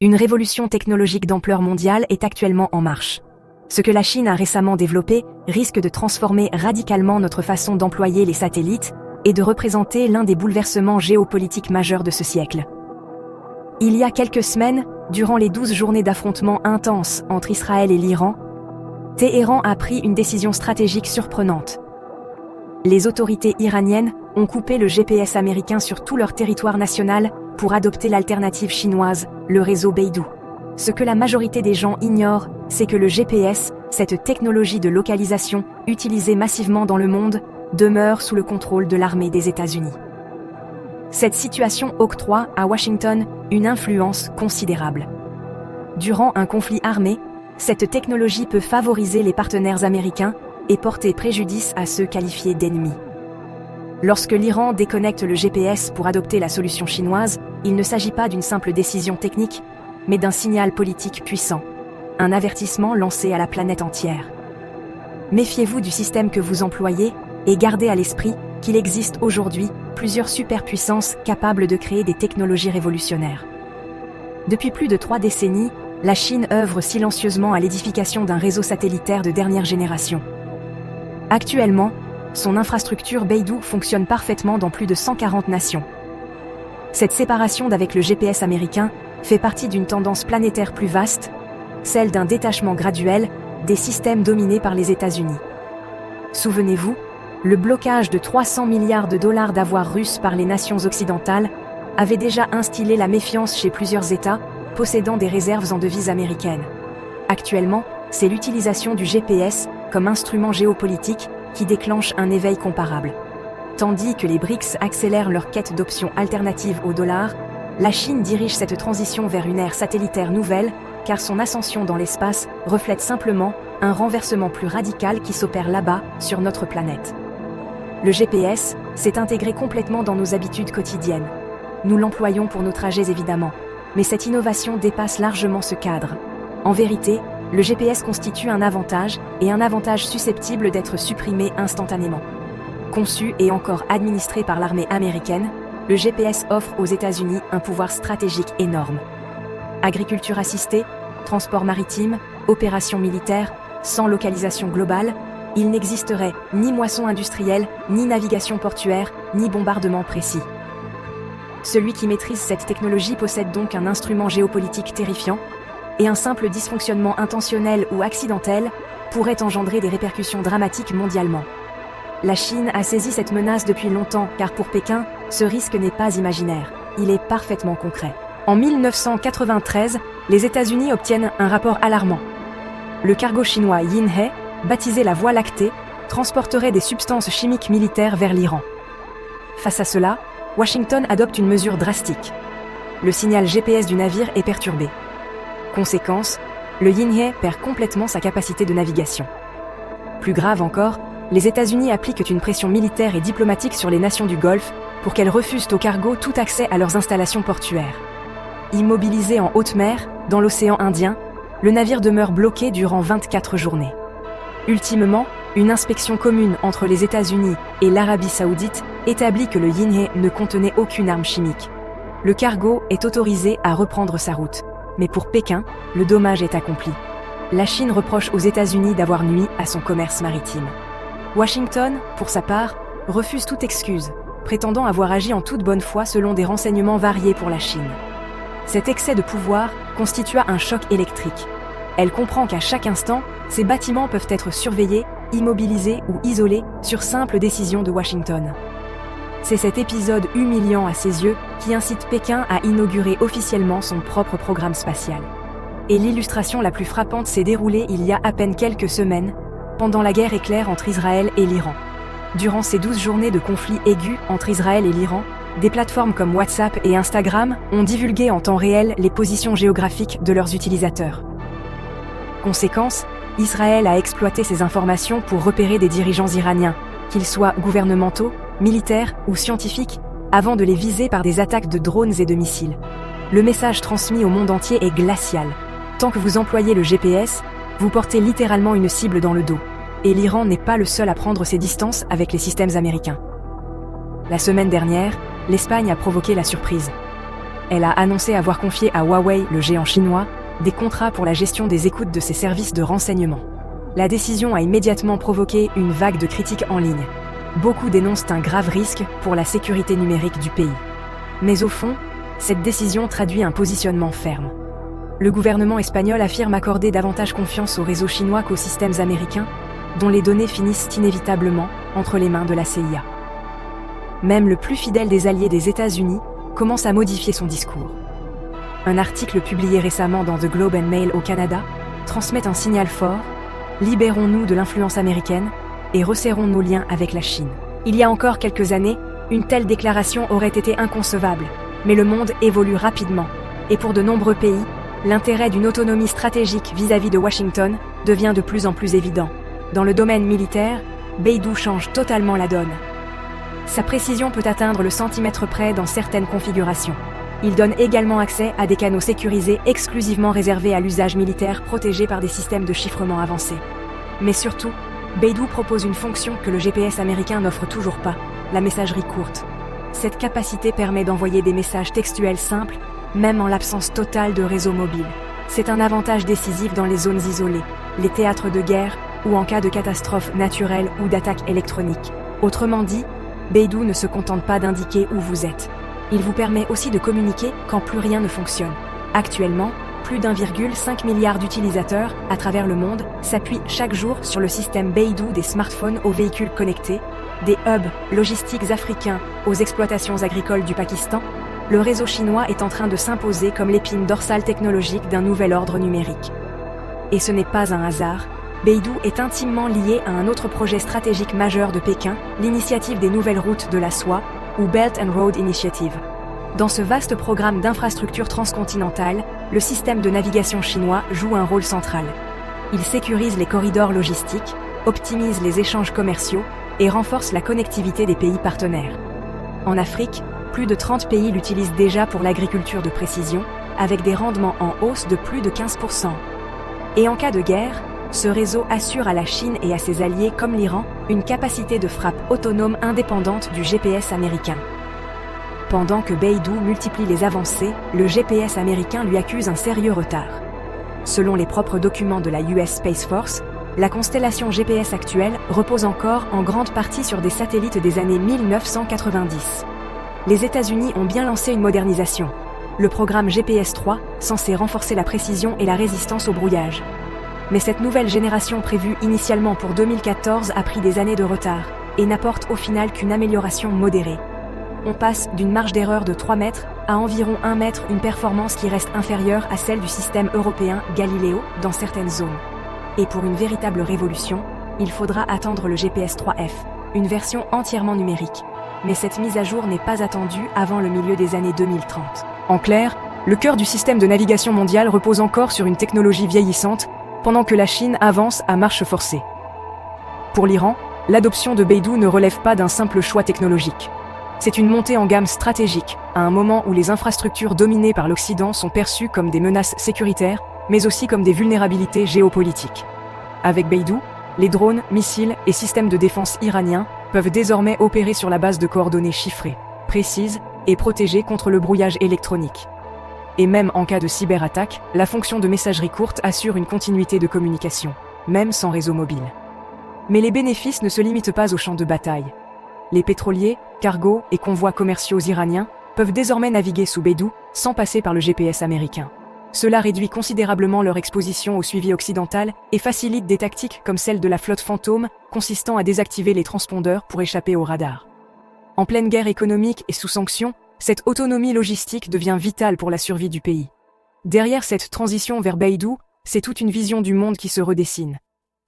Une révolution technologique d'ampleur mondiale est actuellement en marche. Ce que la Chine a récemment développé risque de transformer radicalement notre façon d'employer les satellites et de représenter l'un des bouleversements géopolitiques majeurs de ce siècle. Il y a quelques semaines, durant les 12 journées d'affrontements intenses entre Israël et l'Iran, Téhéran a pris une décision stratégique surprenante. Les autorités iraniennes ont coupé le GPS américain sur tout leur territoire national pour adopter l'alternative chinoise, le réseau Beidou. Ce que la majorité des gens ignorent, c'est que le GPS, cette technologie de localisation utilisée massivement dans le monde, demeure sous le contrôle de l'armée des États-Unis. Cette situation octroie à Washington une influence considérable. Durant un conflit armé, cette technologie peut favoriser les partenaires américains et porter préjudice à ceux qualifiés d'ennemis. Lorsque l'Iran déconnecte le GPS pour adopter la solution chinoise, il ne s'agit pas d'une simple décision technique, mais d'un signal politique puissant, un avertissement lancé à la planète entière. Méfiez-vous du système que vous employez et gardez à l'esprit qu'il existe aujourd'hui plusieurs superpuissances capables de créer des technologies révolutionnaires. Depuis plus de 3 décennies, la Chine œuvre silencieusement à l'édification d'un réseau satellitaire de dernière génération. Actuellement, son infrastructure Beidou fonctionne parfaitement dans plus de 140 nations. Cette séparation d'avec le GPS américain fait partie d'une tendance planétaire plus vaste, celle d'un détachement graduel des systèmes dominés par les États-Unis. Souvenez-vous, le blocage de 300 milliards de dollars d'avoirs russes par les nations occidentales avait déjà instillé la méfiance chez plusieurs États possédant des réserves en devises américaines. Actuellement, c'est l'utilisation du GPS comme instrument géopolitique qui déclenche un éveil comparable. Tandis que les BRICS accélèrent leur quête d'options alternatives au dollar, la Chine dirige cette transition vers une ère satellitaire nouvelle, car son ascension dans l'espace reflète simplement un renversement plus radical qui s'opère là-bas, sur notre planète. Le GPS s'est intégré complètement dans nos habitudes quotidiennes. Nous l'employons pour nos trajets évidemment, mais cette innovation dépasse largement ce cadre. En vérité, le GPS constitue un avantage, et un avantage susceptible d'être supprimé instantanément. Conçu et encore administré par l'armée américaine, le GPS offre aux États-Unis un pouvoir stratégique énorme. Agriculture assistée, transport maritime, opérations militaires, sans localisation globale, il n'existerait ni moisson industrielle, ni navigation portuaire, ni bombardement précis. Celui qui maîtrise cette technologie possède donc un instrument géopolitique terrifiant, et un simple dysfonctionnement intentionnel ou accidentel pourrait engendrer des répercussions dramatiques mondialement. La Chine a saisi cette menace depuis longtemps, car pour Pékin, ce risque n'est pas imaginaire, il est parfaitement concret. En 1993, les États-Unis obtiennent un rapport alarmant. Le cargo chinois Yinhe, baptisé la Voie lactée, transporterait des substances chimiques militaires vers l'Iran. Face à cela, Washington adopte une mesure drastique. Le signal GPS du navire est perturbé. Conséquence, le Yinhe perd complètement sa capacité de navigation. Plus grave encore, les États-Unis appliquent une pression militaire et diplomatique sur les nations du Golfe pour qu'elles refusent aux cargos tout accès à leurs installations portuaires. Immobilisé en haute mer, dans l'océan Indien, le navire demeure bloqué durant 24 journées. Ultimement, une inspection commune entre les États-Unis et l'Arabie Saoudite établit que le Yinhe ne contenait aucune arme chimique. Le cargo est autorisé à reprendre sa route. Mais pour Pékin, le dommage est accompli. La Chine reproche aux États-Unis d'avoir nui à son commerce maritime. Washington, pour sa part, refuse toute excuse, prétendant avoir agi en toute bonne foi selon des renseignements variés pour la Chine. Cet excès de pouvoir constitua un choc électrique. Elle comprend qu'à chaque instant, ces bâtiments peuvent être surveillés, immobilisés ou isolés sur simple décision de Washington. C'est cet épisode humiliant à ses yeux qui incite Pékin à inaugurer officiellement son propre programme spatial. Et l'illustration la plus frappante s'est déroulée il y a à peine quelques semaines, pendant la guerre éclair entre Israël et l'Iran. Durant ces 12 journées de conflit aigu entre Israël et l'Iran, des plateformes comme WhatsApp et Instagram ont divulgué en temps réel les positions géographiques de leurs utilisateurs. Conséquence, Israël a exploité ces informations pour repérer des dirigeants iraniens, qu'ils soient gouvernementaux, militaires ou scientifiques, avant de les viser par des attaques de drones et de missiles. Le message transmis au monde entier est glacial. Tant que vous employez le GPS, vous portez littéralement une cible dans le dos. Et l'Iran n'est pas le seul à prendre ses distances avec les systèmes américains. La semaine dernière, l'Espagne a provoqué la surprise. Elle a annoncé avoir confié à Huawei, le géant chinois, des contrats pour la gestion des écoutes de ses services de renseignement. La décision a immédiatement provoqué une vague de critiques en ligne. Beaucoup dénoncent un grave risque pour la sécurité numérique du pays. Mais au fond, cette décision traduit un positionnement ferme. Le gouvernement espagnol affirme accorder davantage confiance aux réseaux chinois qu'aux systèmes américains, dont les données finissent inévitablement entre les mains de la CIA. Même le plus fidèle des alliés des États-Unis commence à modifier son discours. Un article publié récemment dans The Globe and Mail au Canada transmet un signal fort: libérons-nous de l'influence américaine et resserrons nos liens avec la Chine. Il y a encore quelques années, une telle déclaration aurait été inconcevable, mais le monde évolue rapidement, et pour de nombreux pays, l'intérêt d'une autonomie stratégique vis-à-vis de Washington devient de plus en plus évident. Dans le domaine militaire, Beidou change totalement la donne. Sa précision peut atteindre le centimètre près dans certaines configurations. Il donne également accès à des canaux sécurisés exclusivement réservés à l'usage militaire protégés par des systèmes de chiffrement avancés. Mais surtout, Beidou propose une fonction que le GPS américain n'offre toujours pas, la messagerie courte. Cette capacité permet d'envoyer des messages textuels simples, même en l'absence totale de réseau mobile. C'est un avantage décisif dans les zones isolées, les théâtres de guerre ou en cas de catastrophe naturelle ou d'attaque électronique. Autrement dit, Beidou ne se contente pas d'indiquer où vous êtes. Il vous permet aussi de communiquer quand plus rien ne fonctionne. Actuellement, plus d'1,5 milliard d'utilisateurs à travers le monde s'appuient chaque jour sur le système Beidou des smartphones aux véhicules connectés, des hubs logistiques africains aux exploitations agricoles du Pakistan. Le réseau chinois est en train de s'imposer comme l'épine dorsale technologique d'un nouvel ordre numérique. Et ce n'est pas un hasard, Beidou est intimement lié à un autre projet stratégique majeur de Pékin, l'initiative des nouvelles routes de la soie, ou Belt and Road Initiative. Dans ce vaste programme d'infrastructure transcontinentale, le système de navigation chinois joue un rôle central. Il sécurise les corridors logistiques, optimise les échanges commerciaux et renforce la connectivité des pays partenaires. En Afrique, plus de 30 pays l'utilisent déjà pour l'agriculture de précision, avec des rendements en hausse de plus de 15%. Et en cas de guerre, ce réseau assure à la Chine et à ses alliés comme l'Iran une capacité de frappe autonome indépendante du GPS américain. Pendant que Beidou multiplie les avancées, le GPS américain lui accuse un sérieux retard. Selon les propres documents de la US Space Force, la constellation GPS actuelle repose encore en grande partie sur des satellites des années 1990. Les États-Unis ont bien lancé une modernisation. Le programme GPS-3, censé renforcer la précision et la résistance au brouillage. Mais cette nouvelle génération prévue initialement pour 2014 a pris des années de retard et n'apporte au final qu'une amélioration modérée. On passe d'une marge d'erreur de 3 mètres à environ 1 mètre, une performance qui reste inférieure à celle du système européen Galileo dans certaines zones. Et pour une véritable révolution, il faudra attendre le GPS 3F, une version entièrement numérique. Mais cette mise à jour n'est pas attendue avant le milieu des années 2030. En clair, le cœur du système de navigation mondial repose encore sur une technologie vieillissante, pendant que la Chine avance à marche forcée. Pour l'Iran, l'adoption de Beidou ne relève pas d'un simple choix technologique. C'est une montée en gamme stratégique, à un moment où les infrastructures dominées par l'Occident sont perçues comme des menaces sécuritaires, mais aussi comme des vulnérabilités géopolitiques. Avec Beidou, les drones, missiles et systèmes de défense iraniens peuvent désormais opérer sur la base de coordonnées chiffrées, précises et protégées contre le brouillage électronique. Et même en cas de cyberattaque, la fonction de messagerie courte assure une continuité de communication, même sans réseau mobile. Mais les bénéfices ne se limitent pas aux champs de bataille. Les pétroliers, cargos et convois commerciaux iraniens peuvent désormais naviguer sous Beidou sans passer par le GPS américain. Cela réduit considérablement leur exposition au suivi occidental et facilite des tactiques comme celle de la flotte fantôme, consistant à désactiver les transpondeurs pour échapper aux radars. En pleine guerre économique et sous sanctions, cette autonomie logistique devient vitale pour la survie du pays. Derrière cette transition vers Beidou, c'est toute une vision du monde qui se redessine.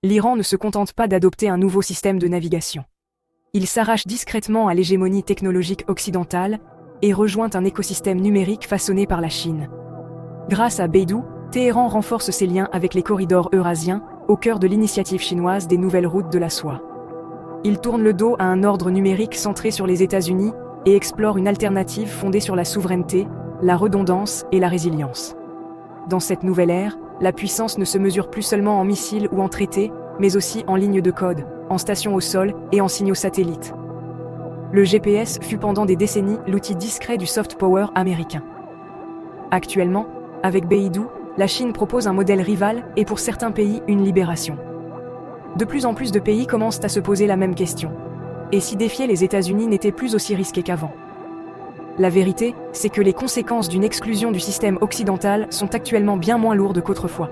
L'Iran ne se contente pas d'adopter un nouveau système de navigation. Il s'arrache discrètement à l'hégémonie technologique occidentale et rejoint un écosystème numérique façonné par la Chine. Grâce à Beidou, Téhéran renforce ses liens avec les corridors eurasiens, au cœur de l'initiative chinoise des nouvelles routes de la soie. Il tourne le dos à un ordre numérique centré sur les États-Unis et explore une alternative fondée sur la souveraineté, la redondance et la résilience. Dans cette nouvelle ère, la puissance ne se mesure plus seulement en missiles ou en traités, mais aussi en lignes de code, en stations au sol et en signaux satellites. Le GPS fut pendant des décennies l'outil discret du soft power américain. Actuellement, avec Beidou, la Chine propose un modèle rival et pour certains pays une libération. De plus en plus de pays commencent à se poser la même question. Et si défier les États-Unis n'était plus aussi risqué qu'avant? La vérité, c'est que les conséquences d'une exclusion du système occidental sont actuellement bien moins lourdes qu'autrefois.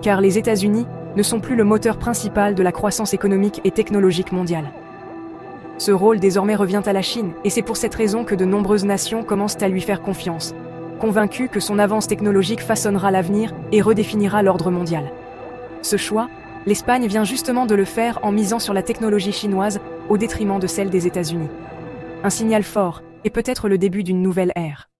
Car les États-Unis ne sont plus le moteur principal de la croissance économique et technologique mondiale. Ce rôle désormais revient à la Chine, et c'est pour cette raison que de nombreuses nations commencent à lui faire confiance, convaincues que son avance technologique façonnera l'avenir et redéfinira l'ordre mondial. Ce choix, l'Espagne vient justement de le faire en misant sur la technologie chinoise au détriment de celle des États-Unis. Un signal fort, et peut-être le début d'une nouvelle ère.